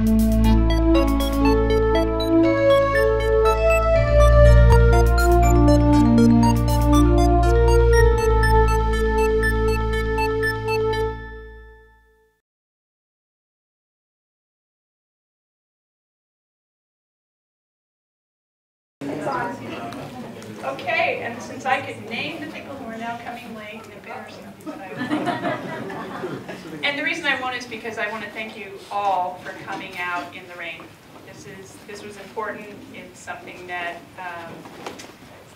Okay, and since I could name the people who are now coming late, embarrassing. And the reason I won't is because I want to thank you all for coming out in the rain. This was important. It's something that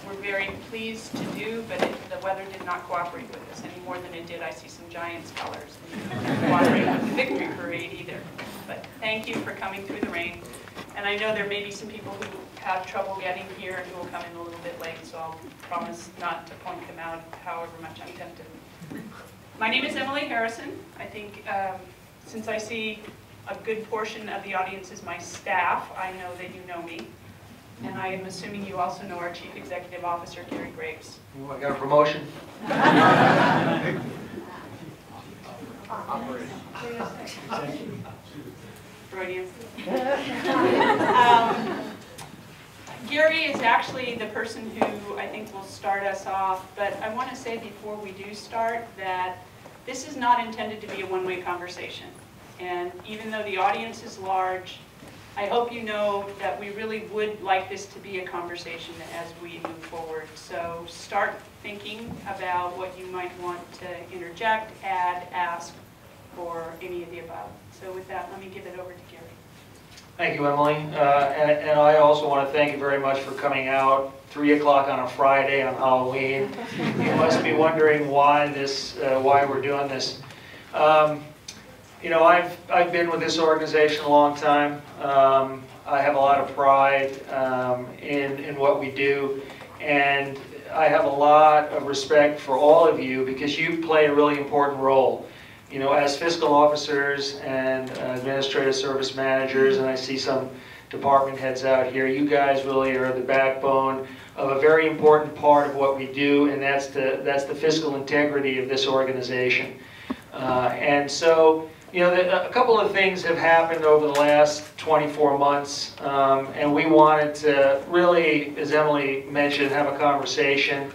we're very pleased to do, but the weather did not cooperate with us any more than it did. I see some Giants colors. It didn't cooperate with the victory parade either. But thank you for coming through the rain. And I know there may be some people who have trouble getting here and who will come in a little bit late, so I'll promise not to point them out however much I'm tempted. My name is Emily Harrison. I think since I see a good portion of the audience is my staff, I know that you know me. And I am assuming you also know our Chief Executive Officer, Gary Graves. Ooh, I got a promotion. Freudian. Gary is actually the person who I think will start us off, but I want to say before we do start that this is not intended to be a one-way conversation. And even though the audience is large, I hope you know that we really would like this to be a conversation as we move forward. So start thinking about what you might want to interject, add, ask, or any of the above. So with that, let me give it over to Gary. Thank you, Emily. And I also want to thank you very much for coming out 3 o'clock on a Friday on Halloween. You must be wondering why we're doing this. You know, I've been with this organization a long time. I have a lot of pride in what we do, and I have a lot of respect for all of you because you play a really important role. You know, as fiscal officers and administrative service managers, and I see some department heads out here, you guys really are the backbone of a very important part of what we do, and that's the fiscal integrity of this organization. And so, you know, a couple of things have happened over the last 24 months, and we wanted to really, as Emily mentioned, have a conversation.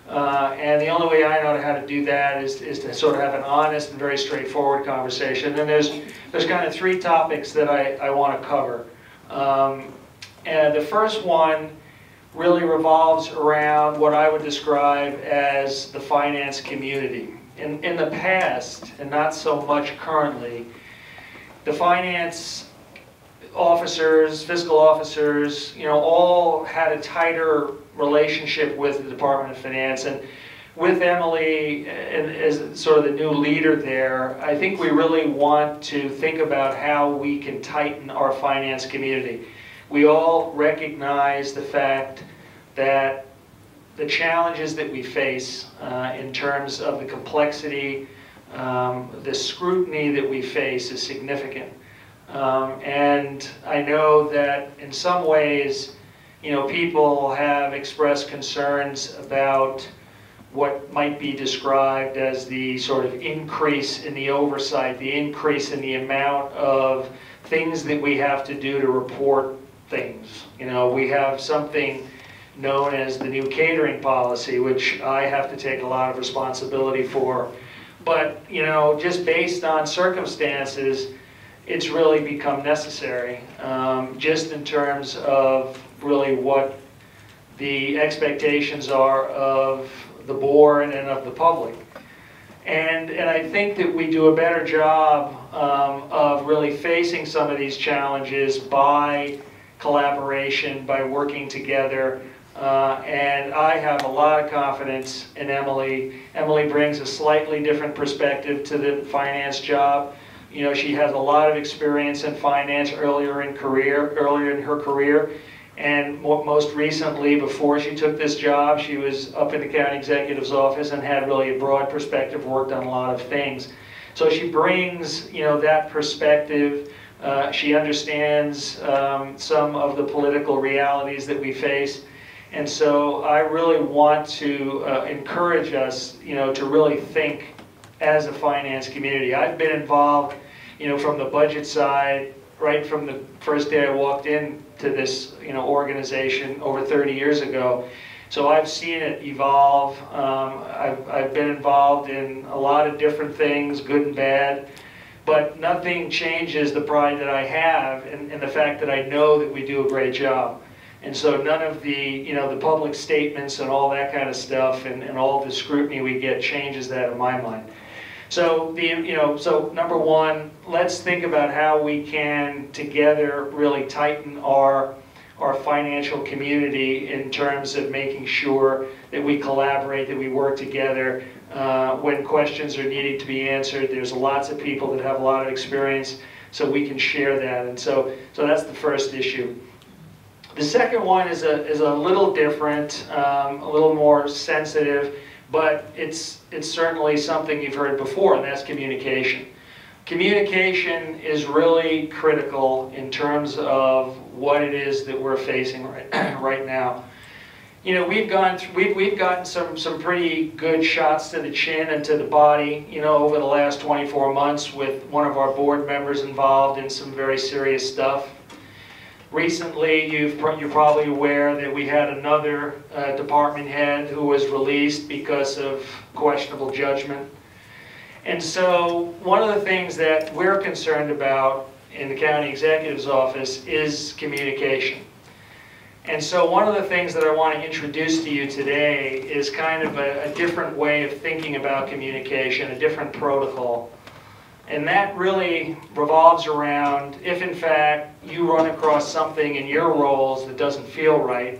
And the only way I know how to do that is to sort of have an honest and very straightforward conversation. And there's kind of 3 topics that I want to cover. And the first one really revolves around what I would describe as the finance community. In the past, and not so much currently, the finance officers, fiscal officers, you know, all had a tighter relationship with the Department of Finance. And with Emily and as sort of the new leader there, I think we really want to think about how we can tighten our finance community. We all recognize the fact that the challenges that we face in terms of the complexity, the scrutiny that we face is significant. And I know that in some ways, you know, people have expressed concerns about what might be described as the sort of increase in the oversight, the increase in the amount of things that we have to do to report things. You know, we have something known as the new catering policy, which I have to take a lot of responsibility for. But, you know, just based on circumstances, it's really become necessary, just in terms of really what the expectations are of the board and of the public. And I think that we do a better job of really facing some of these challenges by collaboration, by working together. And I have a lot of confidence in Emily. Emily brings a slightly different perspective to the finance job. You know, she has a lot of experience in finance earlier in her career. And most recently, before she took this job, she was up in the county executive's office and had really a broad perspective, worked on a lot of things. So she brings, you know, that perspective. She understands some of the political realities that we face. And so I really want to encourage us, you know, to really think as a finance community. I've been involved, you know, from the budget side right from the first day I walked into this, organization over 30 years ago. So I've seen it evolve. I've been involved in a lot of different things, good and bad, but nothing changes the pride that I have and the fact that I know that we do a great job. And so none of the, the public statements and all that kind of stuff and all the scrutiny we get changes that in my mind. So so number one, let's think about how we can together really tighten our financial community in terms of making sure that we collaborate, that we work together when questions are needing to be answered. There's lots of people that have a lot of experience, so we can share that. And so that's the first issue. The second one is a little different, a little more sensitive, but it's certainly something you've heard before, and that's communication. Communication is really critical in terms of what it is that we're facing right now. We've gotten some pretty good shots to the chin and to the body, over the last 24 months with one of our board members involved in some very serious stuff. Recently, you're probably aware that we had another department head who was released because of questionable judgment. And so one of the things that we're concerned about in the county executive's office is communication. And so one of the things that I want to introduce to you today is kind of a different way of thinking about communication, a different protocol. And that really revolves around if in fact you run across something in your roles that doesn't feel right,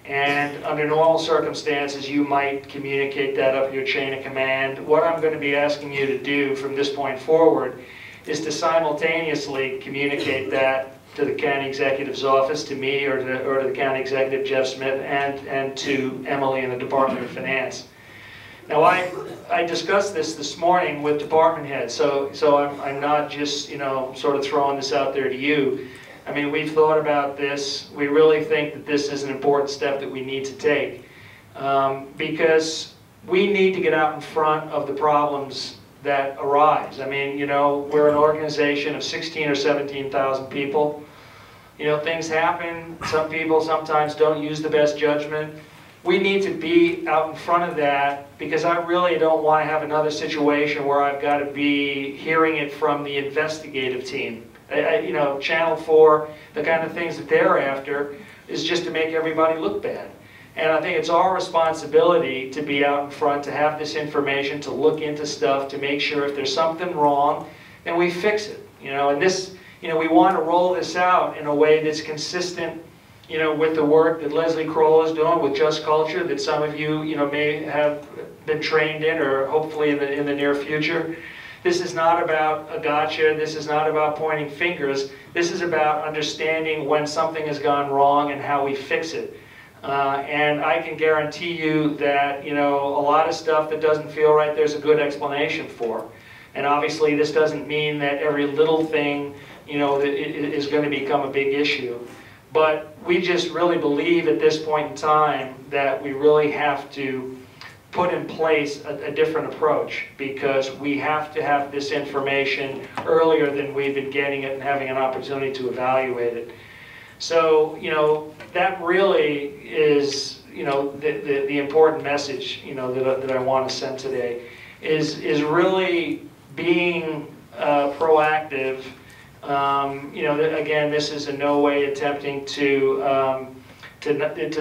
and under normal circumstances you might communicate that up your chain of command. What I'm going to be asking you to do from this point forward is to simultaneously communicate that to the county executive's office, to me, or to the county executive, Jeff Smith, and to Emily in the Department of Finance. Now, I discussed this morning with department heads, so I'm not just, sort of throwing this out there to you. I mean, we've thought about this. We really think that this is an important step that we need to take because we need to get out in front of the problems that arise. I mean, we're an organization of 16 or 17,000 people. Things happen. Some people sometimes don't use the best judgment. We need to be out in front of that because I really don't want to have another situation where I've got to be hearing it from the investigative team. Channel 4, the kind of things that they're after is just to make everybody look bad. And I think it's our responsibility to be out in front, to have this information, to look into stuff, to make sure if there's something wrong, then we fix it. And this, we want to roll this out in a way that's consistent, with the work that Leslie Kroll is doing with Just Culture, that some of you, may have been trained in, or hopefully in the near future. This is not about a gotcha. This is not about pointing fingers. This is about understanding when something has gone wrong and how we fix it. And I can guarantee you that, a lot of stuff that doesn't feel right, there's a good explanation for. And obviously this doesn't mean that every little thing, that is going to become a big issue. But we just really believe at this point in time that we really have to put in place a different approach, because we have to have this information earlier than we've been getting it and having an opportunity to evaluate it. So, that really is, the important message, that I want to send today is really being proactive. Again, this is in no way attempting to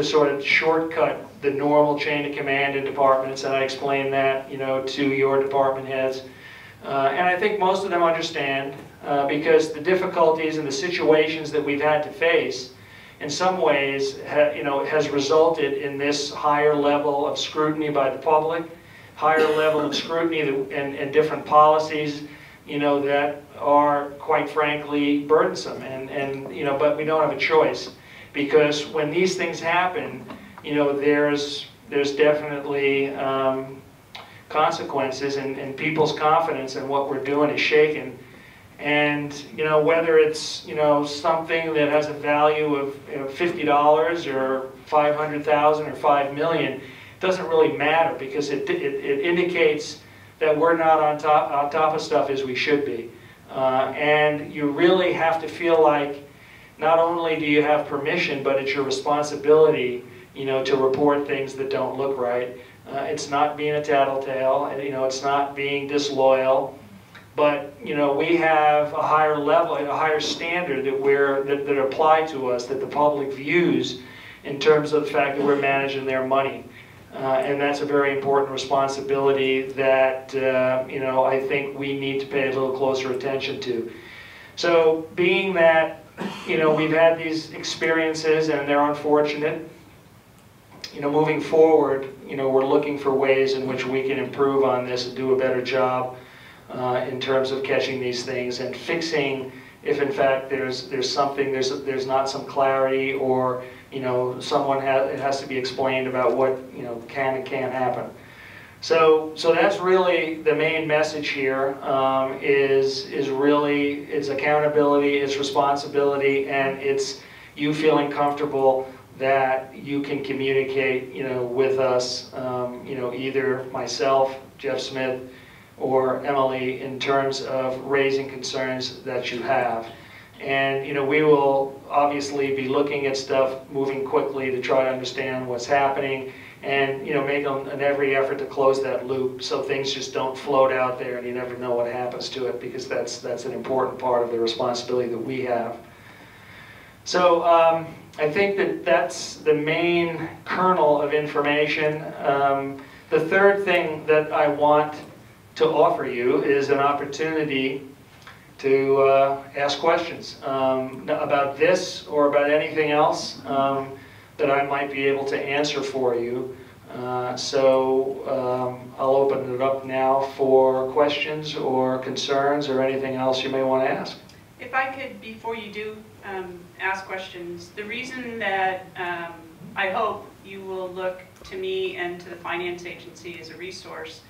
sort of shortcut the normal chain of command in departments, and I explained that, to your department heads. And I think most of them understand, because the difficulties and the situations that we've had to face, in some ways, has resulted in this higher level of scrutiny by the public, higher level of scrutiny and different policies, that are, quite frankly, burdensome. But we don't have a choice, because when these things happen, there's definitely consequences, and people's confidence in what we're doing is shaken. And whether it's something that has a value of $50 or $500,000 or $5 million, doesn't really matter, because it indicates that we're not on top of stuff as we should be. And you really have to feel like not only do you have permission, but it's your responsibility, to report things that don't look right. It's not being a tattletale, it's not being disloyal, but we have a higher level, a higher standard that apply to us, that the public views in terms of the fact that we're managing their money. And that's a very important responsibility that I think we need to pay a little closer attention to. So being that we've had these experiences and they're unfortunate, moving forward, we're looking for ways in which we can improve on this and do a better job in terms of catching these things and fixing if in fact there's not some clarity, or it has to be explained about what can and can't happen. So that's really the main message here, is really it's accountability, it's responsibility, and it's you feeling comfortable that you can communicate with us, either myself, Jeff Smith, or Emily, in terms of raising concerns that you have. And we will obviously be looking at stuff, moving quickly to try to understand what's happening, and make an every effort to close that loop so things just don't float out there and you never know what happens to it, because that's an important part of the responsibility that we have. So I think that's the main kernel of information. The third thing that I want to offer you is an opportunity to ask questions about this or about anything else that I might be able to answer for you. So I'll open it up now for questions or concerns or anything else you may want to ask. If I could, before you do ask questions, the reason that I hope you will look to me and to the finance agency as a resource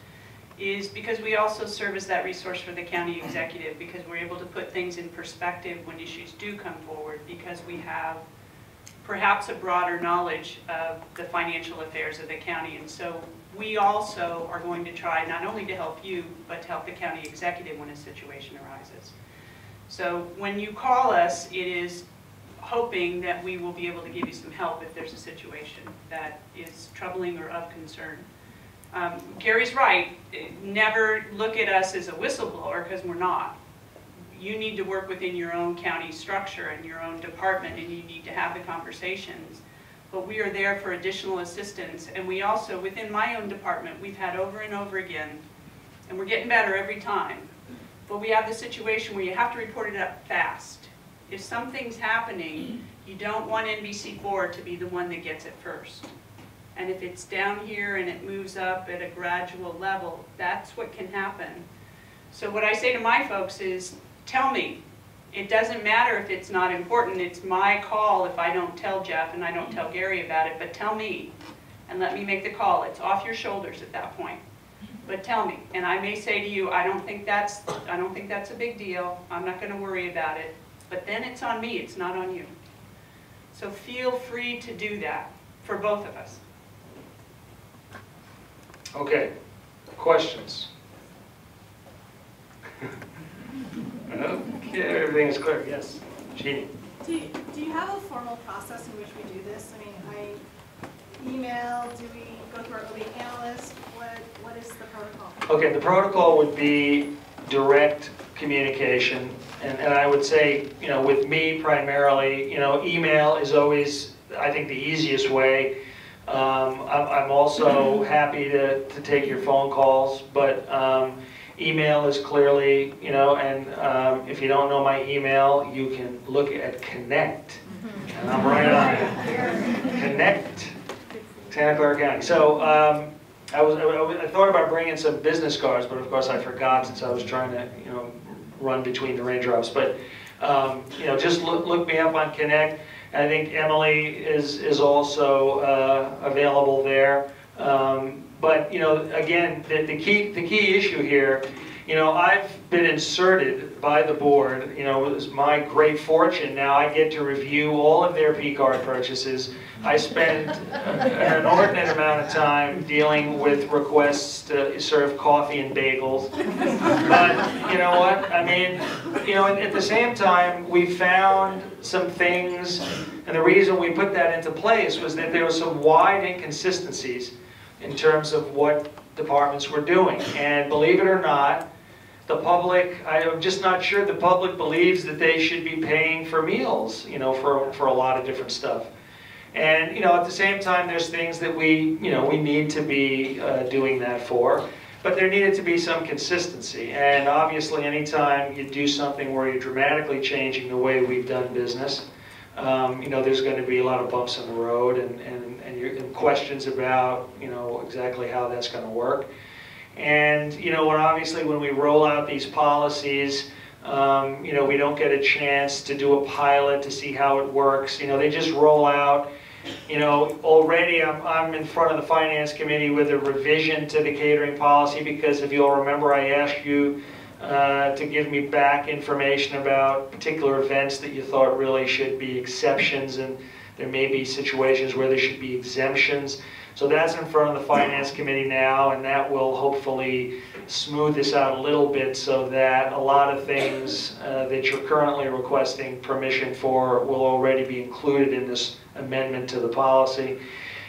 is because we also serve as that resource for the county executive, because we're able to put things in perspective when issues do come forward, because we have perhaps a broader knowledge of the financial affairs of the county. And so we also are going to try not only to help you, but to help the county executive when a situation arises. So when you call us, it is hoping that we will be able to give you some help if there's a situation that is troubling or of concern. Gary's right, never look at us as a whistleblower, because we're not. You need to work within your own county structure and your own department, and you need to have the conversations. But we are there for additional assistance, and we also, within my own department, we've had over and over again, and we're getting better every time, but we have the situation where you have to report it up fast. If something's happening, you don't want NBC4 to be the one that gets it first. And if it's down here and it moves up at a gradual level, that's what can happen. So what I say to my folks is, tell me. It doesn't matter if it's not important. It's my call if I don't tell Jeff and I don't tell Gary about it, but tell me and let me make the call. It's off your shoulders at that point. But tell me. And I may say to you, I don't think that's a big deal. I'm not going to worry about it. But then it's on me. It's not on you. So feel free to do that for both of us. Okay, questions? Okay, everything is clear. Yes, Jeannie. Do you have a formal process in which we do this? I mean, I email, do we go through our OB analyst? What is the protocol? Okay, the protocol would be direct communication, and I would say, with me primarily, email is always, I think, the easiest way. I'm also happy to take your phone calls, but email is clearly, and if you don't know my email, you can look at Connect, and I'm right on it. Connect, Santa Clara County. So I thought about bringing some business cards, but of course I forgot since I was trying to, run between the raindrops. But just look me up on Connect. I think Emily is also available there. But again, the key issue here, I've been inserted by the board. It was my great fortune. Now I get to review all of their P-card purchases. I spend an inordinate amount of time dealing with requests to serve coffee and bagels. But you know what? I mean, you know, and at the same time, we found some things, and the reason we put that into place was that there were some wide inconsistencies in terms of what departments were doing. And believe it or not, the public, I'm just not sure the public believes that they should be paying for meals, you know, for a lot of different stuff. And, you know, at the same time, there's things that we need to be doing that for. But there needed to be some consistency. And obviously, anytime you do something where you're dramatically changing the way we've done business, you know, there's going to be a lot of bumps in the road and questions about, you know, exactly how that's going to work. And, you know, obviously when we roll out these policies, you know, we don't get a chance to do a pilot to see how it works. You know, they just roll out. You know, already I'm in front of the Finance Committee with a revision to the catering policy because if you'll remember, I asked you to give me back information about particular events that you thought really should be exceptions, and there may be situations where there should be exemptions. So that's in front of the Finance Committee now, and that will hopefully smooth this out a little bit so that a lot of things that you're currently requesting permission for will already be included in this amendment to the policy.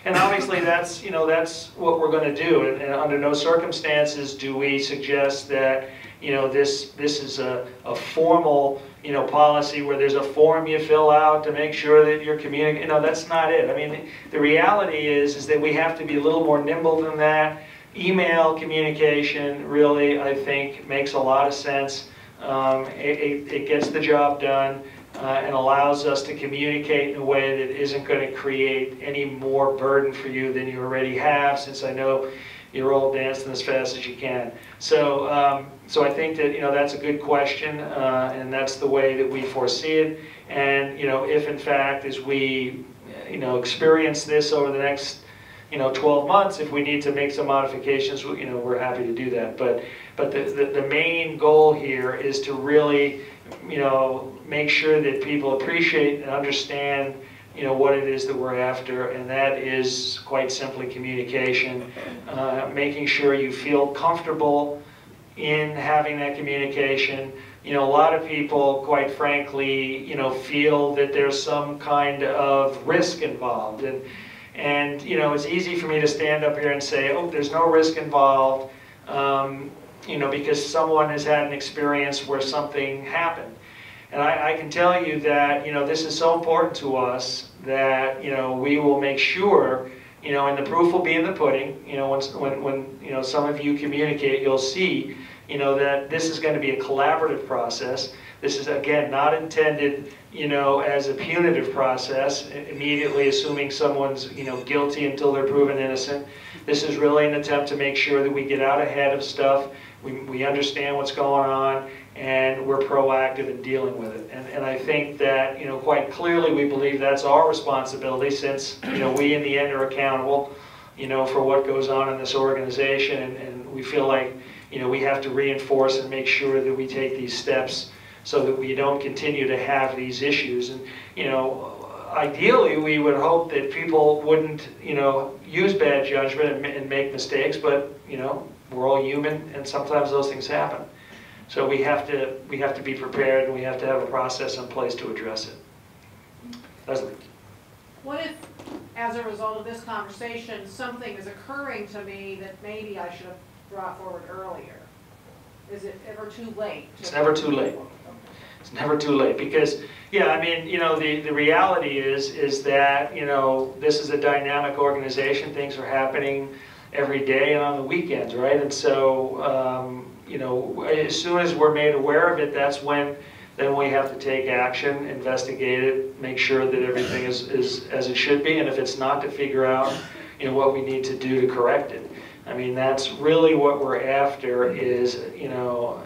And obviously that's, you know, that's what we're going to do. And under no circumstances do we suggest that, you know, this is a formal, you know, policy where there's a form you fill out to make sure that you're communicating. You know, that's not it. I mean, the reality is that we have to be a little more nimble than that. Email communication really, I think, makes a lot of sense. It gets the job done and allows us to communicate in a way that isn't going to create any more burden for you than you already have, since I know you're all dancing as fast as you can. So, so I think that, you know, that's a good question, and that's the way that we foresee it. And, you know, if in fact, as we, you know, experience this over the next, you know, 12 months, if we need to make some modifications, you know, we're happy to do that. But the main goal here is to really, you know, make sure that people appreciate and understand, you know, what it is that we're after, and that is quite simply communication. Making sure you feel comfortable in having that communication. You know, a lot of people, quite frankly, you know, feel that there's some kind of risk involved. And you know, it's easy for me to stand up here and say, oh, there's no risk involved, you know, because someone has had an experience where something happened. And I can tell you that, you know, this is so important to us that, you know, we will make sure, you know, and the proof will be in the pudding. You know, when you know, some of you communicate, you'll see, you know, that this is going to be a collaborative process. This is, again, not intended, you know, as a punitive process, immediately assuming someone's, you know, guilty until they're proven innocent. This is really an attempt to make sure that we get out ahead of stuff, we understand what's going on, and we're proactive in dealing with it. And I think that, you know, quite clearly we believe that's our responsibility, since, you know, we in the end are accountable, you know, for what goes on in this organization, and we feel like, you know, we have to reinforce and make sure that we take these steps so that we don't continue to have these issues. And, you know, ideally we would hope that people wouldn't, you know, use bad judgment and make mistakes, but, you know, we're all human and sometimes those things happen. So we have to be prepared, and we have to have a process in place to address it. Leslie? What if, as a result of this conversation, something is occurring to me that maybe I should have brought forward earlier? Is it ever too late? It's never too late. It's never too late, because, yeah, I mean, you know, the reality is that, you know, this is a dynamic organization. Things are happening every day and on the weekends, right? And so, you know, as soon as we're made aware of it, that's when then we have to take action, investigate it, make sure that everything is as it should be, and if it's not, to figure out, you know, what we need to do to correct it. I mean, that's really what we're after, is, you know,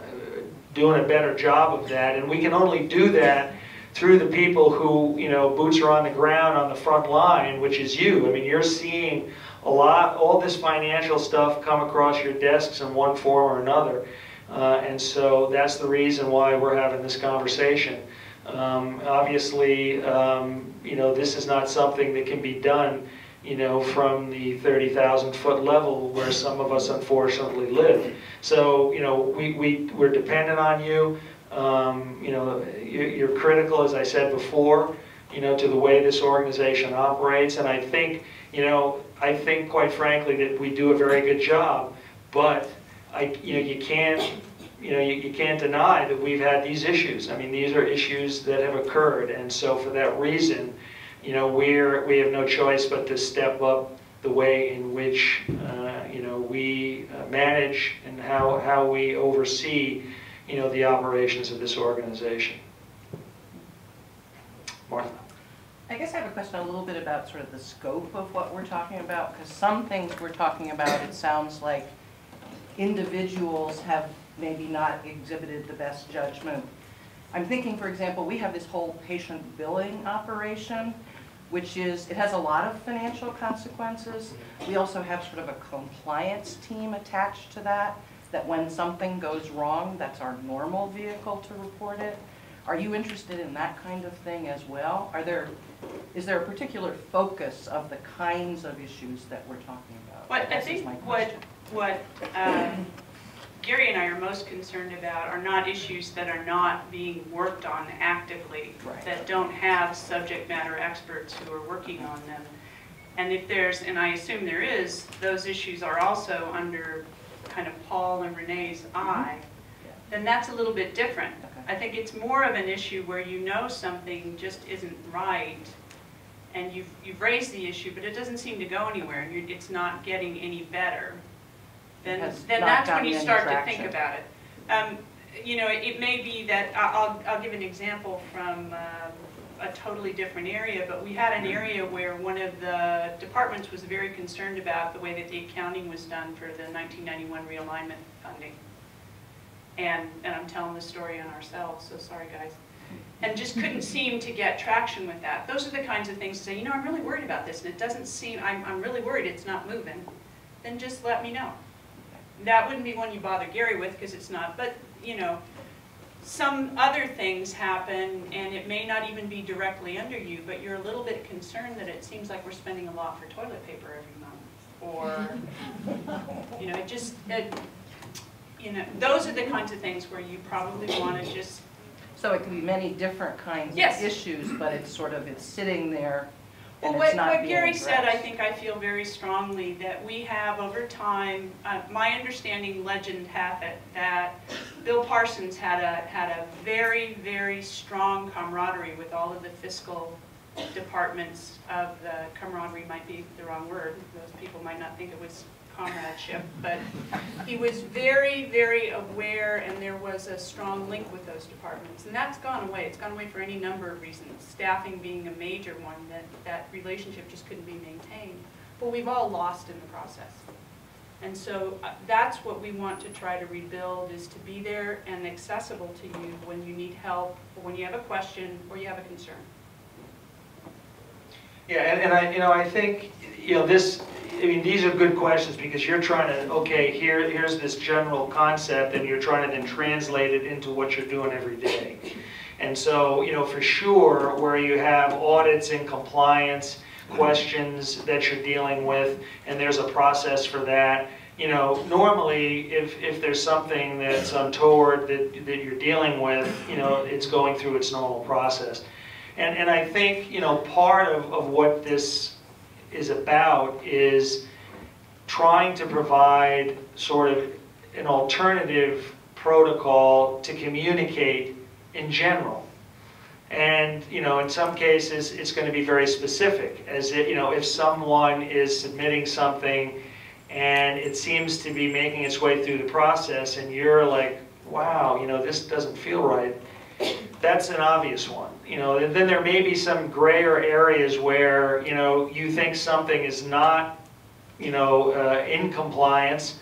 doing a better job of that, and we can only do that through the people who, you know, boots are on the ground on the front line, which is you. I mean, you're seeing all this financial stuff come across your desks in one form or another, and so that's the reason why we're having this conversation. Obviously, you know, this is not something that can be done, you know, from the 30,000-foot level where some of us unfortunately live. So, you know, we're dependent on you. You know, you're critical, as I said before, you know, to the way this organization operates. And I think, you know, quite frankly that we do a very good job. But you know, you can't deny that we've had these issues. I mean, these are issues that have occurred, and so for that reason, you know, we have no choice but to step up the way in which you know, we manage and how we oversee, you know, the operations of this organization. Martha. I guess I have a question a little bit about sort of the scope of what we're talking about, because some things we're talking about, it sounds like individuals have maybe not exhibited the best judgment. I'm thinking, for example, we have this whole patient billing operation, which is, it has a lot of financial consequences. We also have sort of a compliance team attached to that when something goes wrong, that's our normal vehicle to report it. Are you interested in that kind of thing as well? Is there a particular focus of the kinds of issues that we're talking about? Well, I think what Gary and I are most concerned about are not issues that are not being worked on actively, Right. that don't have subject matter experts who are working on them. And if there's, and I assume there is, those issues are also under kind of Paul and Renee's eye, then that's a little bit different. Okay. I think it's more of an issue where you know something just isn't right, and you've raised the issue, but it doesn't seem to go anywhere, and it's not getting any better. Then that's when you start to think about it. You know, it may be that, I'll give an example from a totally different area, but we had an area where one of the departments was very concerned about the way that the accounting was done for the 1991 realignment funding. And I'm telling the story on ourselves, so sorry guys. And just couldn't seem to get traction with that. Those are the kinds of things to say, you know, I'm really worried about this, and it doesn't seem, I'm really worried it's not moving. Then just let me know. That wouldn't be one you bother Gary with, because it's not, but, you know, some other things happen, and it may not even be directly under you, but you're a little bit concerned that it seems like we're spending a lot for toilet paper every month. Or, you know, you know, those are the kinds of things where you probably want to just... So it can be many different kinds Yes. of issues, but it's sort of, it's sitting there and Well, it's not what being Gary said, I addressed. think I feel very strongly that we have over time, my understanding, legend hath it, that Bill Parsons had a very, very strong camaraderie with all of the fiscal departments of the, camaraderie might be the wrong word, those people might not think it was comradeship, but he was very, very aware, and there was a strong link with those departments. And that's gone away. It's gone away for any number of reasons, staffing being a major one, that relationship just couldn't be maintained. But we've all lost in the process. And so that's what we want to try to rebuild, is to be there and accessible to you when you need help, or when you have a question, or you have a concern. Yeah, and I think, you know, these are good questions, because you're trying to, okay, here's this general concept, and you're trying to then translate it into what you're doing every day. And so, you know, for sure, where you have audits and compliance questions that you're dealing with, and there's a process for that, you know, normally if there's something that's untoward that you're dealing with, you know, it's going through its normal process. And I think, you know, part of what this is about is trying to provide sort of an alternative protocol to communicate in general. And, you know, in some cases, it's going to be very specific, as it, you know, if someone is submitting something and it seems to be making its way through the process, and you're like, wow, you know, this doesn't feel right. That's an obvious one. You know, and then there may be some grayer areas where, you know, you think something is not, you know, in compliance,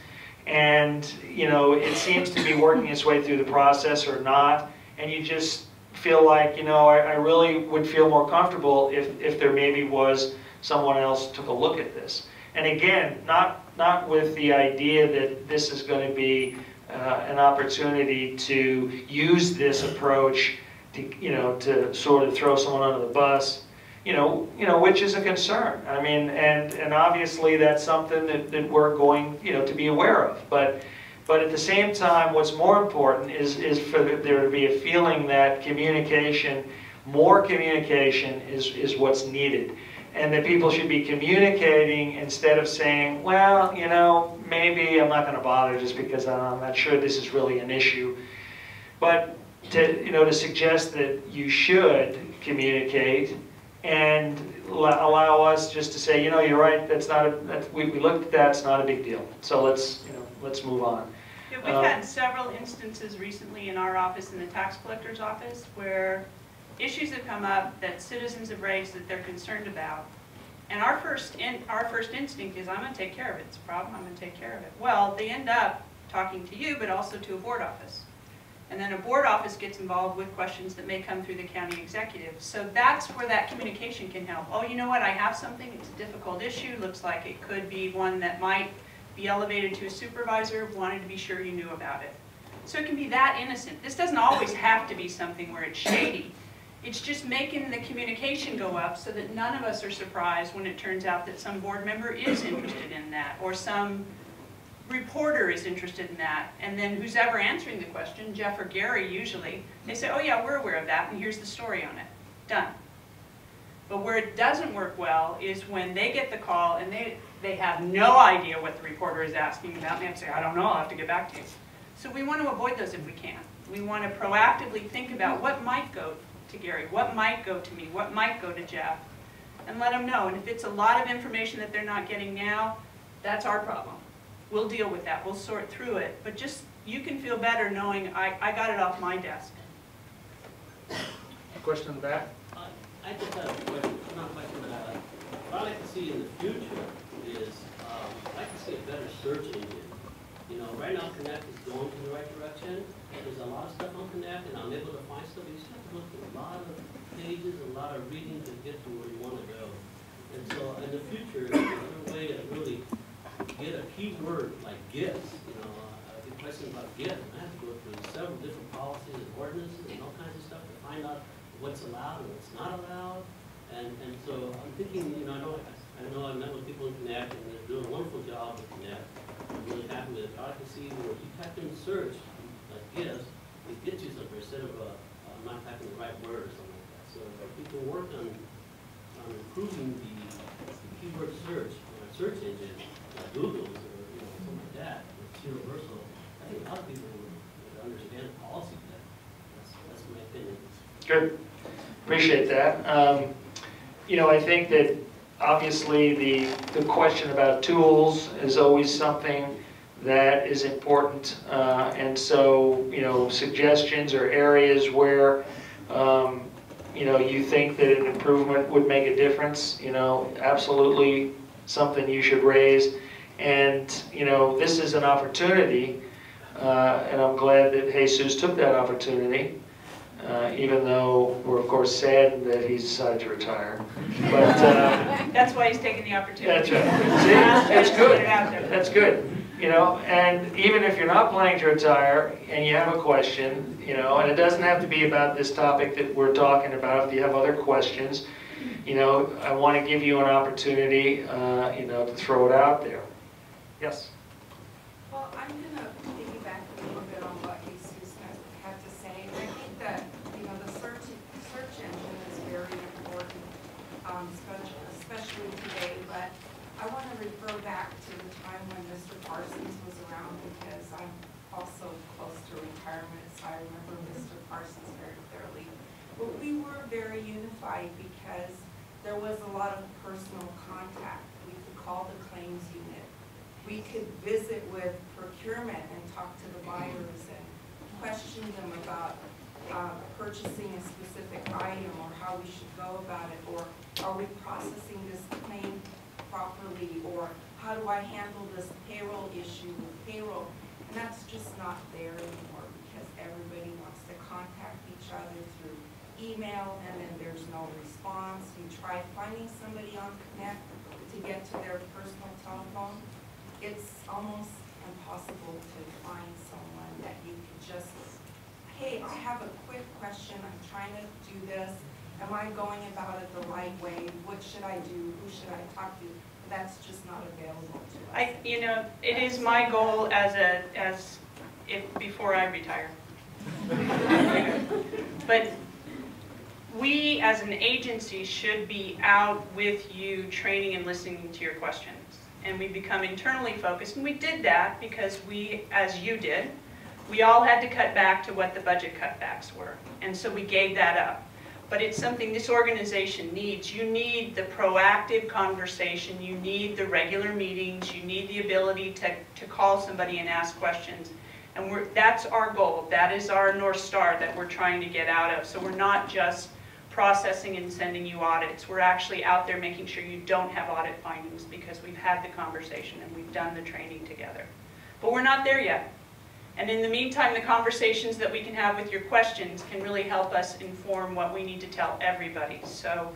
and, you know, it seems to be working its way through the process or not, and you just feel like, you know, I really would feel more comfortable if there maybe was someone else took a look at this. And again, not with the idea that this is going to be an opportunity to use this approach to, you know, to sort of throw someone under the bus, you know, which is a concern. I mean, and obviously that's something that we're going, you know, to be aware of. But But at the same time, what's more important is for there to be a feeling that communication, more communication is what's needed. And that people should be communicating instead of saying, well, you know, maybe I'm not going to bother just because I'm not sure this is really an issue. But to suggest that you should communicate and allow us just to say, you're right, we looked at that, it's not a big deal. So let's move on. Yeah, we've had several instances recently in our office, in the tax collector's office, where issues have come up that citizens have raised that they're concerned about. And our first instinct is, I'm going to take care of it. It's a problem, I'm going to take care of it. Well, they end up talking to you, but also to a board office. And then a board office gets involved with questions that may come through the county executive. So that's where that communication can help. Oh, you know what, I have something, it's a difficult issue, looks like it could be one that might be elevated to a supervisor, wanted to be sure you knew about it. So it can be that innocent. This doesn't always have to be something where it's shady. It's just making the communication go up so that none of us are surprised when it turns out that some board member is interested in that, or some reporter is interested in that, and then who's ever answering the question, Jeff or Gary usually, they say, oh yeah, we're aware of that, and here's the story on it. Done. But where it doesn't work well is when they get the call and they have no idea what the reporter is asking about, and they have to say, I don't know, I'll have to get back to you. So we want to avoid those if we can. We want to proactively think about what might go to Gary, what might go to me, what might go to Jeff, and let them know. And if it's a lot of information that they're not getting now, that's our problem. We'll deal with that, we'll sort through it, but just, you can feel better knowing I got it off my desk. A question in the back? I just have a question, not a question, but what I'd like to see in the future is, I'd like to see a better search engine. Right now Connect is going in the right direction. There's a lot of stuff on Connect, and I'm able to find stuff. You still have to look at a lot of pages, a lot of reading to get to where you want to go. And so in the future, is there a way to really get a keyword like gifts? I get questions about gifts, and I have to go through several different policies and ordinances and all kinds of stuff to find out what's allowed and what's not allowed. And so I'm thinking, I know I met with people in Connect, and they're doing a wonderful job with Connect. I'm really happy with it. I can see where you type in search, like gifts, it gets you somewhere instead of not typing the right word or something like that. So if people work on improving the keyword search on a search engine, like Google's or something like that, it's universal, I think a lot of people would understand the policy of that. That's my opinion. Good. Appreciate that. I think that obviously the question about tools is always something that is important. And so, suggestions or areas where, you think that an improvement would make a difference, absolutely something you should raise. And, this is an opportunity, and I'm glad that Jesus took that opportunity. Even though we're of course sad that he's decided to retire, but That's why he's taking the opportunity. that's right. See, that's good. Put it out there. That's good. And even if you're not planning to retire and you have a question, and it doesn't have to be about this topic that we're talking about. If you have other questions, I want to give you an opportunity, to throw it out there. Yes. Well, I'm going to piggyback a little bit on what Jesus had to say. And I think that, the search engine is very important, especially today. But I want to refer back to the time when Mr. Parsons was around, because I'm also close to retirement, so I remember Mr. Parsons very clearly. But we were very unified because there was a lot of personal contact. We could call the claims unit. We could visit with procurement and talk to the buyers and question them about purchasing a specific item, or how we should go about it, or are we processing this claim properly, or how do I handle this payroll issue with payroll? And that's just not there anymore, because everybody wants to contact each other through email, and then there's no response. You try finding somebody on Connect to get to their personal telephone. It's almost impossible to find someone that you could just, hey, I have a quick question, I'm trying to do this, and am I going about it the right way? What should I do? Who should I talk to? That's just not available to us. You know, it is my goal before I retire. But we as an agency should be out with you training and listening to your questions. And we become internally focused, and we did that because we, as you did, we all had to cut back to what the budget cutbacks were. And so we gave that up. But it's something this organization needs. You need the proactive conversation. You need the regular meetings. You need the ability to call somebody and ask questions. And that's our goal. That is our North Star that we're trying to get out of. So we're not just processing and sending you audits. We're actually out there making sure you don't have audit findings because we've had the conversation and we've done the training together. But we're not there yet. And in the meantime, the conversations that we can have with your questions can really help us inform what we need to tell everybody. So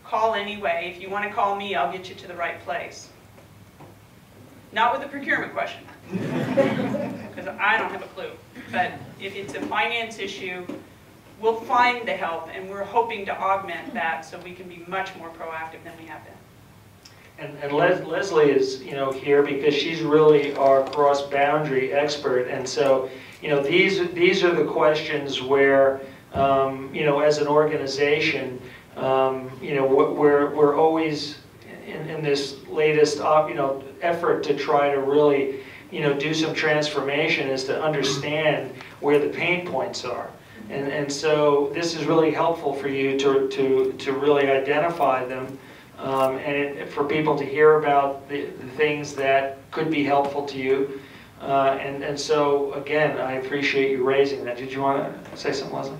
call anyway. If you want to call me, I'll get you to the right place. Not with a procurement question, because I don't have a clue. But if it's a finance issue, we'll find the help, and we're hoping to augment that so we can be much more proactive than we have been. And Leslie is, here because she's really our cross-boundary expert, and so, these are the questions where, as an organization, we're always in this latest, effort to try to really, do some transformation is to understand where the pain points are. And so this is really helpful for you to really identify them. And for people to hear about the things that could be helpful to you. And so, again, I appreciate you raising that. Did you want to say something, Leslie?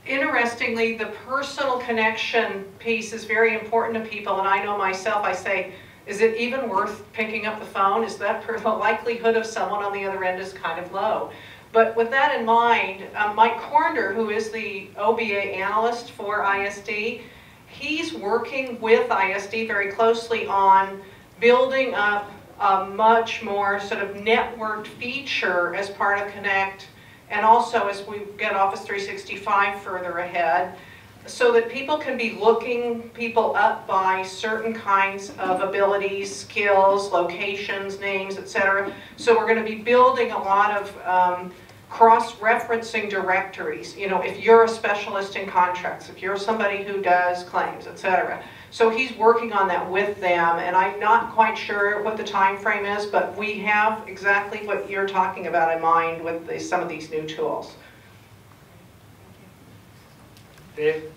Interestingly, the personal connection piece is very important to people, and I know myself, I say, is it even worth picking up the phone? Is that the likelihood of someone on the other end is kind of low. But with that in mind, Mike Cornder, who is the OBA analyst for ISD, he's working with ISD very closely on building up a much more sort of networked feature as part of Connect, and also as we get Office 365 further ahead, so that people can be looking people up by certain kinds of abilities, skills, locations, names, etc. So we're going to be building a lot of cross-referencing directories. If you're a specialist in contracts, if you're somebody who does claims, etc. So he's working on that with them, and I'm not quite sure what the time frame is, but we have exactly what you're talking about in mind with some of these new tools. Dave?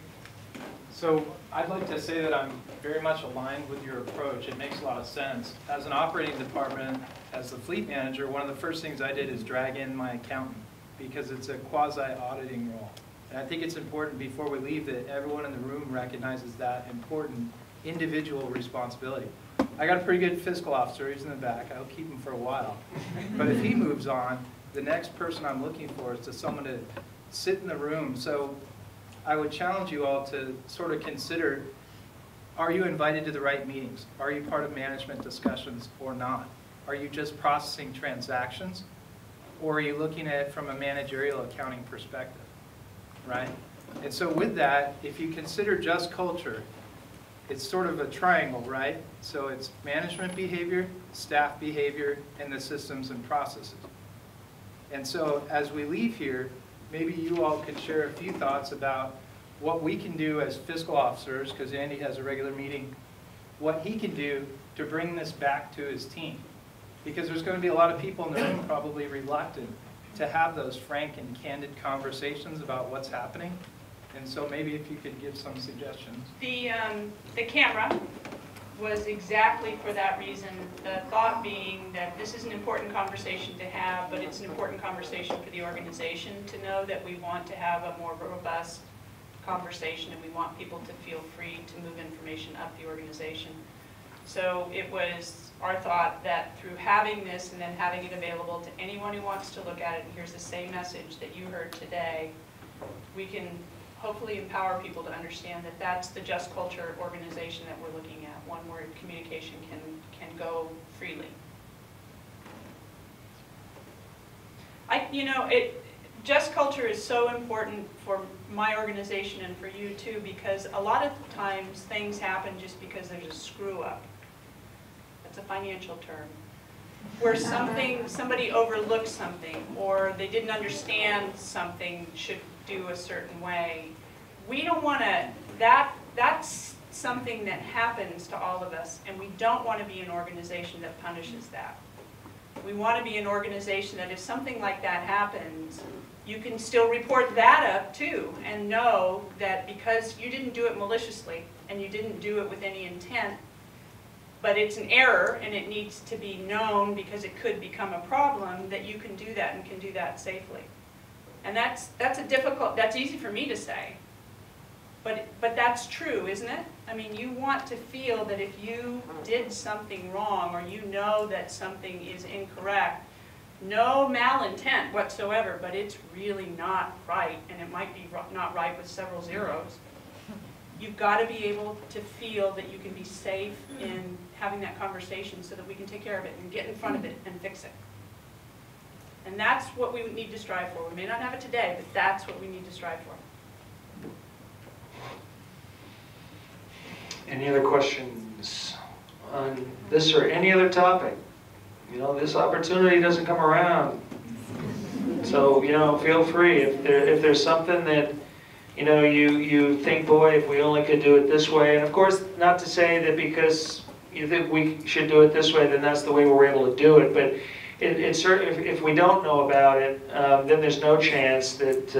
So I'd like to say that I'm very much aligned with your approach. It makes a lot of sense. As an operating department, as the fleet manager, one of the first things I did is drag in my accountant because it's a quasi-auditing role. And I think it's important before we leave that everyone in the room recognizes that important individual responsibility. I got a pretty good fiscal officer. He's in the back. I'll keep him for a while. But if he moves on, the next person I'm looking for is someone to sit in the room. So I would challenge you all to sort of consider, are you invited to the right meetings? Are you part of management discussions or not? Are you just processing transactions? Or are you looking at it from a managerial accounting perspective, right? And so with that, if you consider just culture, it's sort of a triangle, right? So it's management behavior, staff behavior, and the systems and processes. And so as we leave here, maybe you all can share a few thoughts about what we can do as fiscal officers, because Andy has a regular meeting, what he can do to bring this back to his team. Because there's going to be a lot of people in the room probably reluctant to have those frank and candid conversations about what's happening. And so maybe if you could give some suggestions. The camera was exactly for that reason. The thought being that this is an important conversation to have, but it's an important conversation for the organization to know that we want to have a more robust conversation and we want people to feel free to move information up the organization. So it was our thought that through having this and then having it available to anyone who wants to look at it and hears the same message that you heard today, we can hopefully empower people to understand that that's the Just Culture organization that we're looking at, one where communication can go freely. just culture is so important for my organization and for you too, because a lot of times things happen just because there's a screw up. That's a financial term. Where somebody overlooked something, or they didn't understand something should do a certain way. We don't want to, that's something that happens to all of us, and we don't want to be an organization that punishes that. We want to be an organization that if something like that happens, you can still report that up too, and know that because you didn't do it maliciously, and you didn't do it with any intent, but it's an error and it needs to be known because it could become a problem, that you can do that and can do that safely. And that's easy for me to say, but that's true, isn't it? I mean, you want to feel that if you did something wrong, or you know that something is incorrect, no malintent whatsoever, but it's really not right, and it might be not right with several zeros. You've got to be able to feel that you can be safe in having that conversation so that we can take care of it and get in front of it and fix it. And that's what we need to strive for. We may not have it today, but that's what we need to strive for. Any other questions on this or any other topic? You know, this opportunity doesn't come around. So, you know, feel free. If there's something that, you know, you think, boy, if we only could do it this way. And of course, not to say that because you think we should do it this way, then that's the way we're able to do it. But it's certain, if we don't know about it, then there's no chance that,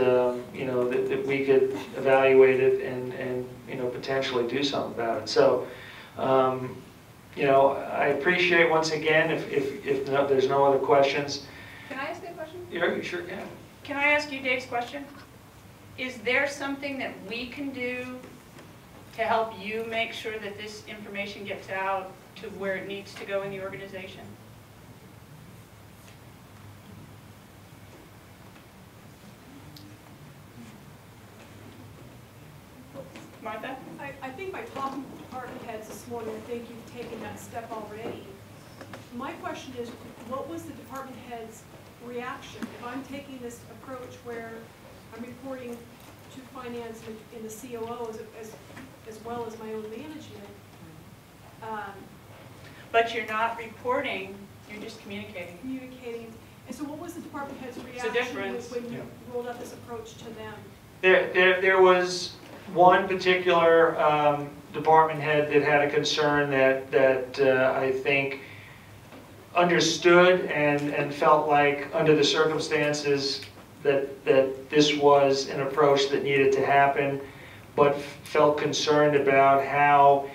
you know, that we could evaluate it and you know, potentially do something about it. So, you know, I appreciate once again, if no, there's no other questions. Can I ask you a question? Yeah, you sure can. Can I ask you Dave's question? Is there something that we can do to help you make sure that this information gets out to where it needs to go in the organization? Martha? I think by talking to department heads this morning, I think you've taken that step already. My question is, what was the department head's reaction? If I'm taking this approach where I'm reporting to finance in the COO as well as my own management. But you're not reporting, you're just communicating. Communicating. And so what was the department head's reaction when you rolled out this approach to them? There was one particular department head that had a concern that I think understood and felt like under the circumstances that this was an approach that needed to happen, but felt concerned about how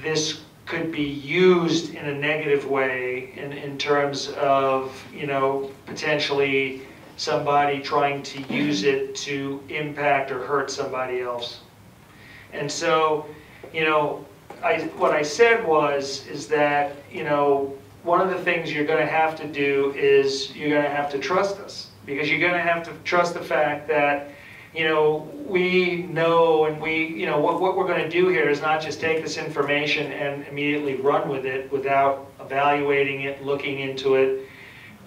this could be used in a negative way in terms of, you know, potentially somebody trying to use it to impact or hurt somebody else. And so, you know, what I said is that, you know, one of the things you're going to have to do is you're going to have to trust us, because you're going to have to trust the fact that, you know, we know, and you know, what we're going to do here is not just take this information and immediately run with it without evaluating it, looking into it.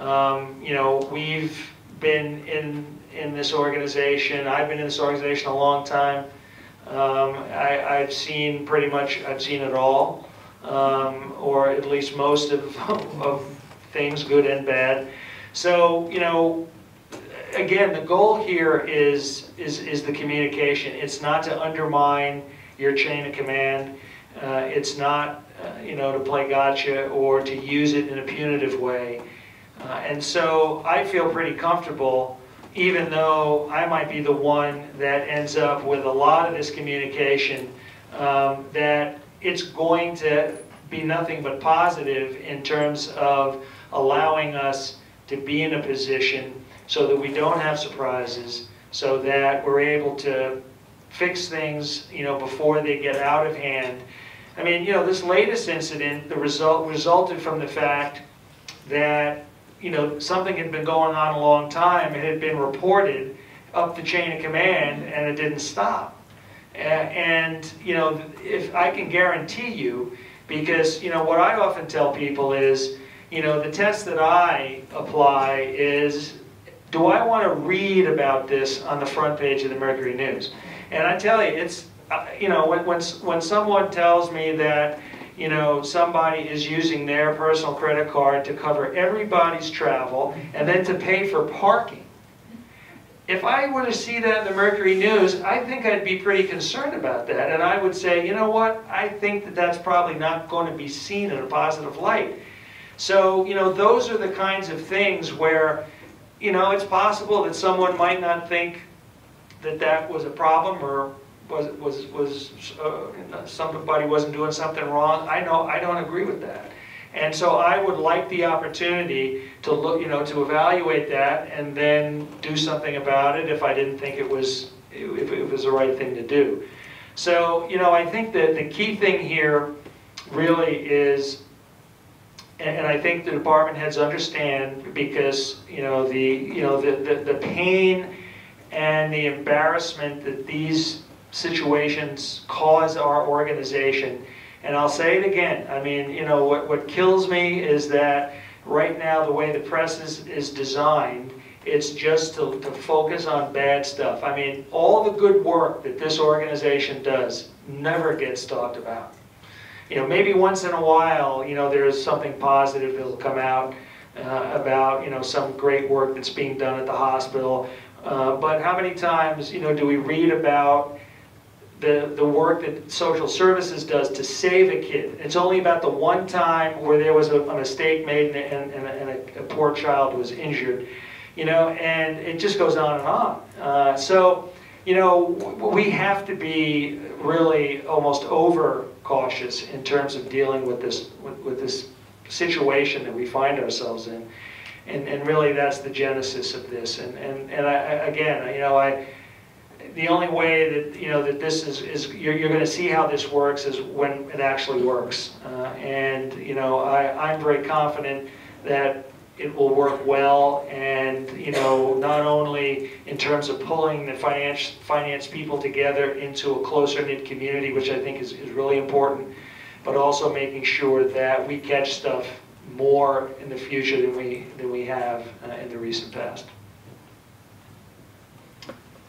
You know, we've been in this organization. I've been in this organization a long time. I've seen it all, or at least most of things, good and bad. So, you know, again, the goal here is the communication. It's not to undermine your chain of command. It's not, you know, to play gotcha or to use it in a punitive way. And so I feel pretty comfortable, even though I might be the one that ends up with a lot of this communication, that it's going to be nothing but positive in terms of allowing us to be in a position so that we don't have surprises, so that we're able to fix things, you know, before they get out of hand. I mean, you know, this latest incident, the resulted from the fact that, you know, something had been going on a long time. It had been reported up the chain of command, and it didn't stop. And, you know, if I can guarantee you, because, you know, what I often tell people is, you know, the test that I apply is do I want to read about this on the front page of the Mercury News? And I tell you, it's, you know, when someone tells me that, you know, somebody is using their personal credit card to cover everybody's travel and then to pay for parking, if I were to see that in the Mercury News, I think I'd be pretty concerned about that. And I would say, you know what, I think that that's probably not going to be seen in a positive light. So, you know, those are the kinds of things where, you know, it's possible that someone might not think that that was a problem, or somebody wasn't doing something wrong. I don't agree with that. And so I would like the opportunity to look, you know, to evaluate that and then do something about it if I didn't think it was the right thing to do. So, you know, I think that the key thing here really is, and I think the department heads understand, because, you know, the pain and the embarrassment that these situations cause our organization. And I'll say it again, I mean, you know, what kills me is that right now the way the press is designed, it's just to focus on bad stuff. I mean, all the good work that this organization does never gets talked about. You know, maybe once in a while, you know, there's something positive that'll come out about, you know, some great work that's being done at the hospital. But how many times, you know, do we read about the work that social services does to save a kid? It's only about the one time where there was a mistake made and a poor child was injured, you know, and it just goes on and on. So, you know, we have to be really almost over cautious in terms of dealing with this situation that we find ourselves in, and really that's the genesis of this. And again, you know, the only way that, you know, that this is you're going to see how this works is when it actually works. And, you know, I'm very confident that it will work well, and, you know, not only in terms of pulling the finance people together into a closer knit community, which I think is really important, but also making sure that we catch stuff more in the future than we have in the recent past.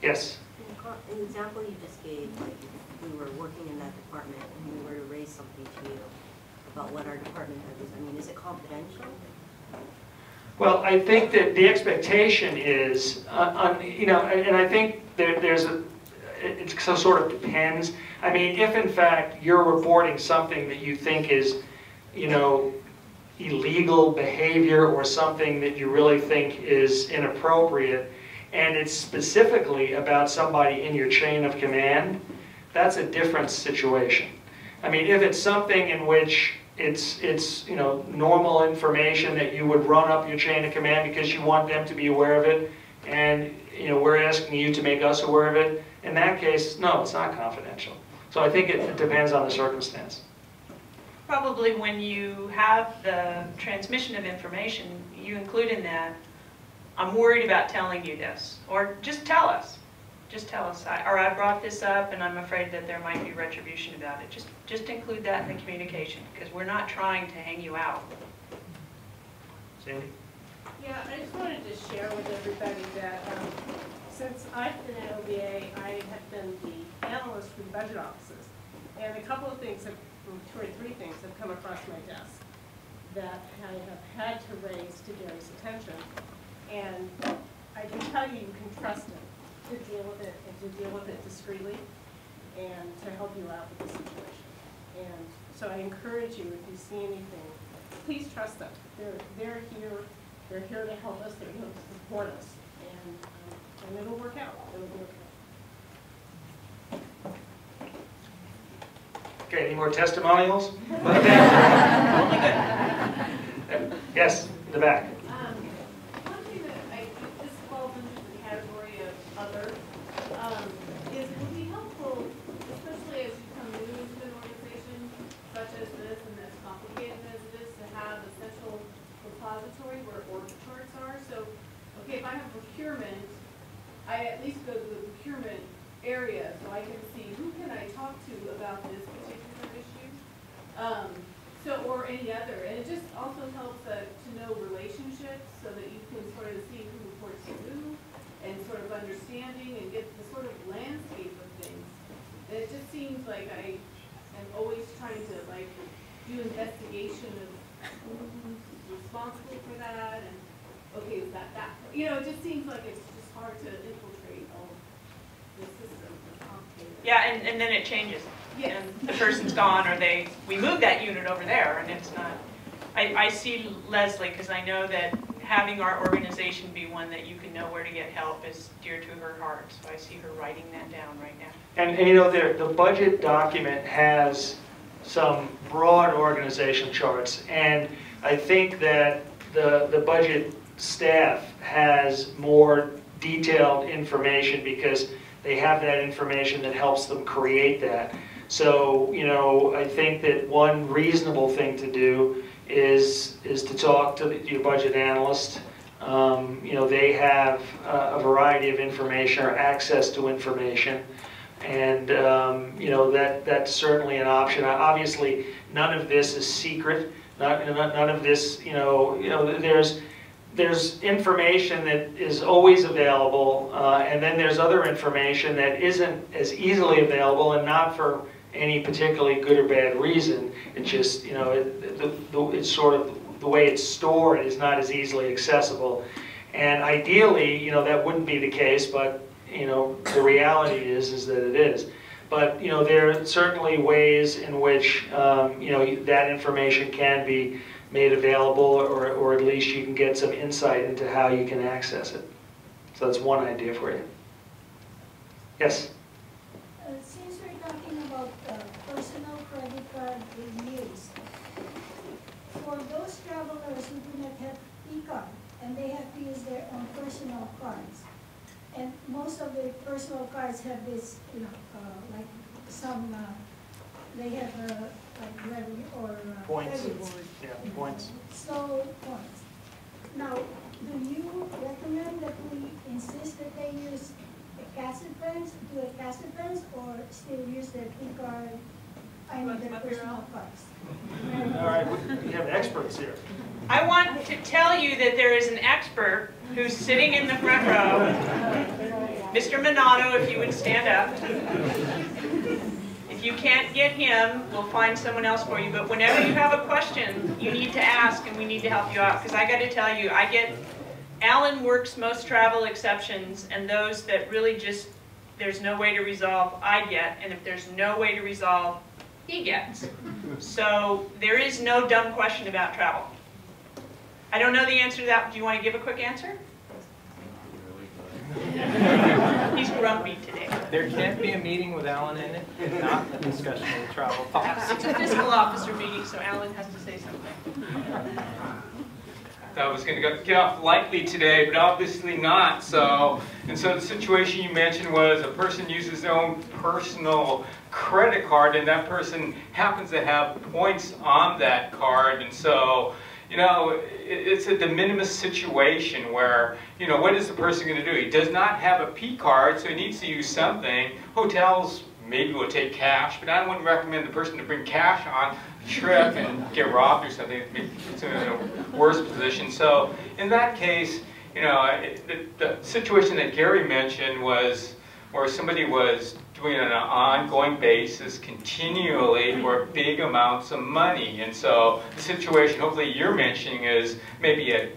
Yes? An example you just gave, like if we were working in that department and we were to raise something to you about what our department does, I mean, is it confidential? Well, I think that the expectation is, you know, and I think it sort of depends. I mean, if in fact you're reporting something that you think is, you know, illegal behavior or something that you really think is inappropriate, and it's specifically about somebody in your chain of command, that's a different situation. I mean, if it's something in which it's you know, normal information that you would run up your chain of command because you want them to be aware of it, and, you know, we're asking you to make us aware of it, in that case, no, it's not confidential. So I think it depends on the circumstance. Probably when you have the transmission of information, you include in that, I'm worried about telling you this, or just tell us. Just tell us, or I brought this up and I'm afraid that there might be retribution about it. Just include that in the communication, because we're not trying to hang you out. Sandy? Yeah, I just wanted to share with everybody that since I've been at OBA, I have been the analyst for the budget offices. And a couple of things, two or three things have come across my desk that I have had to raise to Gary's attention. And I can tell you, you can trust him to deal with it, and to deal with it discreetly, and to help you out with the situation. And so I encourage you, if you see anything, please trust them. They're here to help us, they're here to support us, and it'll work out. It'll work out. Okay, any more testimonials? Yes, in the back. One thing that this falls into the category of other, is it would be helpful, especially as you come new into an organization such as this and as complicated as it is, to have a central repository where org charts are. So, okay, if I have procurement, I at least go to the procurement area so I can see who can I talk to about this particular issue. Or any other, and it just also helps to know relationships so that you can sort of see who reports to do, and sort of understanding and get the sort of landscape of things. And it just seems like I am always trying to like do investigation of who's responsible for that, and okay, is that, you know, it just seems like it's just hard to infiltrate all the system. It's complicated. Yeah, and then it changes. Yes. And the person's gone, or we move that unit over there, and it's not. I see Leslie, because I know that having our organization be one that you can know where to get help is dear to her heart. So I see her writing that down right now. And you know, the budget document has some broad organization charts, and I think that the budget staff has more detailed information because they have that information that helps them create that. So, you know, I think that one reasonable thing to do is to talk to your budget analyst. You know, they have a variety of information or access to information, and you know, that's certainly an option. Obviously, none of this is secret. None of this, you know, there's information that is always available, and then there's other information that isn't as easily available, and not for any particularly good or bad reason. It's just, you know, it's sort of the way it's stored is not as easily accessible. And ideally, you know, that wouldn't be the case, but, you know, the reality is that it is. But, you know, there are certainly ways in which, you know, that information can be made available, or at least you can get some insight into how you can access it. So that's one idea for you. Yes? Since we're talking about personal credit card reviews, for those travelers who do not have e-card and they have to use their own personal cards, and most of the personal cards have this, you know, like some, they have like revenue or Points. credits. Yeah, points. So points. Now, do you recommend that we insist that they use a cash advance, do a cash advance, or still use their e-card, I mean their personal cards? All right, we have experts here. I want to tell you that there is an expert who's sitting in the front row. Mr. Minato, if you would stand up. If you can't get him, we'll find someone else for you. But whenever you have a question, you need to ask, and we need to help you out. Because I got to tell you, Alan works most travel exceptions, and those that really just, there's no way to resolve, I get. And if there's no way to resolve, he gets. So there is no dumb question about travel. I don't know the answer to that. Do you want to give a quick answer? He's grumpy today. There can't be a meeting with Alan in it, and not a discussion of travel policy. It's a fiscal officer meeting, so Alan has to say something. I was going to get off lightly today, but obviously not. So the situation you mentioned was a person uses their own personal credit card, and that person happens to have points on that card, and so, you know, it's a de minimis situation where, you know, what is the person going to do? He does not have a P card, so he needs to use something. Hotels maybe will take cash, but I wouldn't recommend the person to bring cash on the trip and get robbed or something. It's in a worse position. So in that case, you know, the situation that Gary mentioned was where somebody was doing it on an ongoing basis, continually, for big amounts of money. And so the situation hopefully you're mentioning is maybe a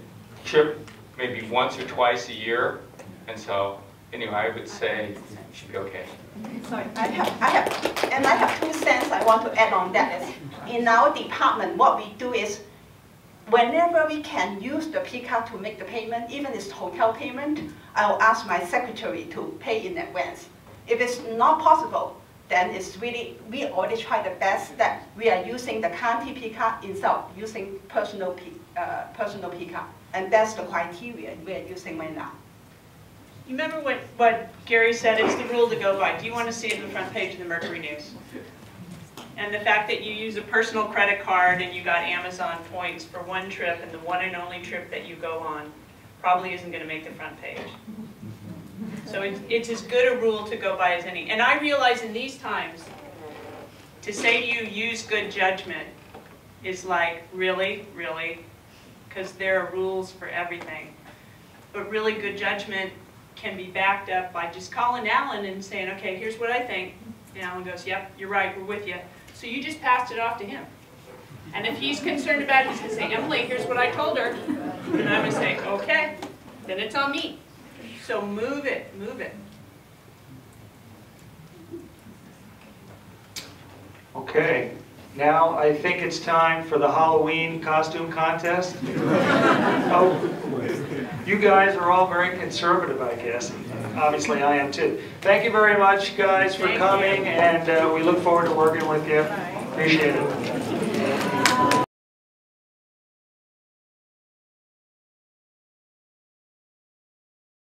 trip maybe once or twice a year. And so anyway, I would say it should be okay. Sorry, I have 2 cents I want to add on that. Is in our department, what we do is whenever we can use the P card to make the payment, even if it's hotel payment, I will ask my secretary to pay in advance. If it's not possible, then it's really, we already try the best that we are using the county P card instead of using personal P card. And that's the criteria we are using right now. You remember what Gary said? It's the rule to go by. Do you want to see it in the front page of the Mercury News? And the fact that you use a personal credit card and you got Amazon points for one trip, and the one and only trip that you go on probably isn't going to make the front page. So it's as good a rule to go by as any. And I realize in these times, to say to you, use good judgment, is like, really? Really? Because there are rules for everything. but really good judgment can be backed up by just calling Alan and saying, okay, here's what I think. And Alan goes, yep, you're right, we're with you. So you just passed it off to him. And if he's concerned about it, he's going to say, Emily, here's what I told her. And I'm going to say, okay, then it's on me. So move it, move it. Okay, now I think it's time for the Halloween costume contest. Oh, you guys are all very conservative, I guess. Obviously, I am too. Thank you very much, guys, for coming, and we look forward to working with you. Appreciate it.